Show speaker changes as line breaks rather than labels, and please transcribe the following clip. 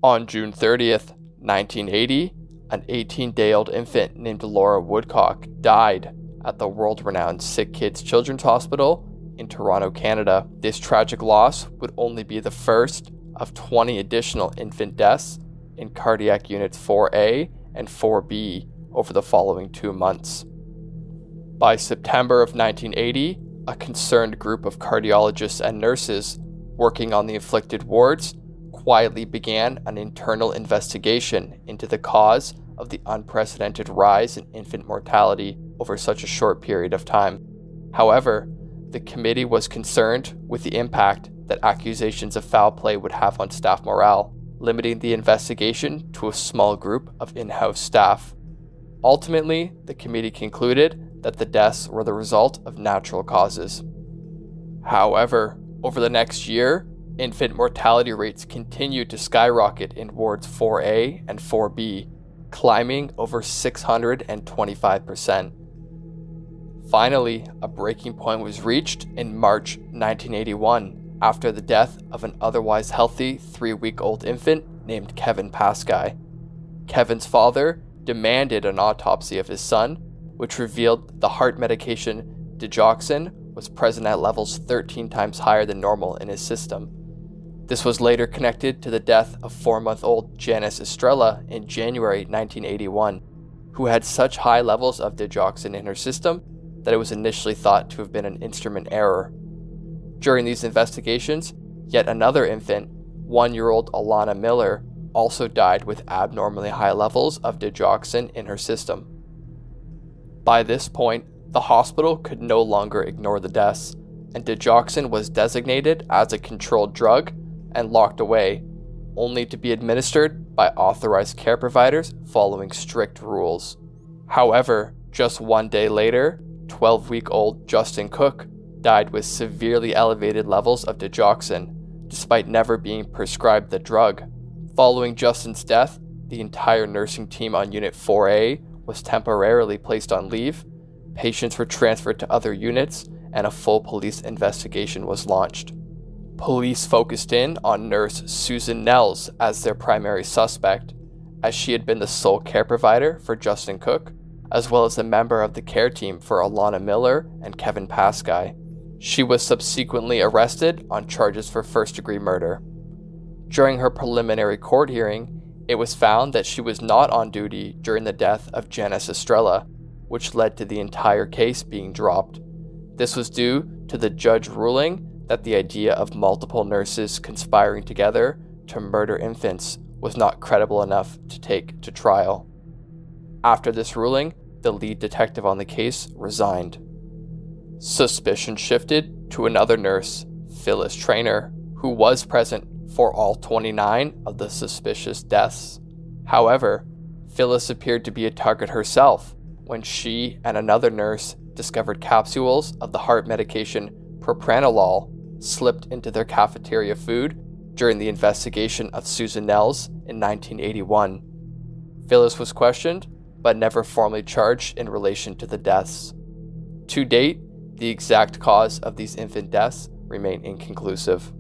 On June 30th, 1980, an 18-day-old infant named Laura Woodcock died at the world-renowned Sick Kids Children's Hospital in Toronto, Canada. This tragic loss would only be the first of 20 additional infant deaths in cardiac units 4A and 4B over the following 2 months. By September of 1980, a concerned group of cardiologists and nurses working on the afflicted wards quietly began an internal investigation into the cause of the unprecedented rise in infant mortality over such a short period of time. However, the committee was concerned with the impact that accusations of foul play would have on staff morale, limiting the investigation to a small group of in-house staff. Ultimately, the committee concluded that the deaths were the result of natural causes. However, over the next year, infant mortality rates continued to skyrocket in wards 4A and 4B, climbing over 625%. Finally, a breaking point was reached in March 1981 after the death of an otherwise healthy 3-week-old infant named Kevin Pascai. Kevin's father demanded an autopsy of his son, which revealed the heart medication digoxin was present at levels 13 times higher than normal in his system. This was later connected to the death of 4-month-old Janice Estrella in January 1981, who had such high levels of digoxin in her system that it was initially thought to have been an instrument error. During these investigations, yet another infant, 1-year-old Alana Miller, also died with abnormally high levels of digoxin in her system. By this point, the hospital could no longer ignore the deaths, and digoxin was designated as a controlled drug and locked away, only to be administered by authorized care providers following strict rules. However, just 1 day later, 12-week-old Justin Cook died with severely elevated levels of digoxin, despite never being prescribed the drug. Following Justin's death, the entire nursing team on Unit 4A was temporarily placed on leave, patients were transferred to other units, and a full police investigation was launched. Police focused in on nurse Susan Nels as their primary suspect, as she had been the sole care provider for Justin Cook, as well as a member of the care team for Alana Miller and Kevin Pascai. She was subsequently arrested on charges for first-degree murder. During her preliminary court hearing, it was found that she was not on duty during the death of Janice Estrella, which led to the entire case being dropped. This was due to the judge ruling that the idea of multiple nurses conspiring together to murder infants was not credible enough to take to trial. After this ruling, the lead detective on the case resigned. Suspicion shifted to another nurse, Phyllis Traynor, who was present for all 29 of the suspicious deaths. However, Phyllis appeared to be a target herself when she and another nurse discovered capsules of the heart medication propranolol slipped into their cafeteria food during the investigation of Susan Nels in 1981. Phyllis was questioned, but never formally charged in relation to the deaths. To date, the exact cause of these infant deaths remain inconclusive.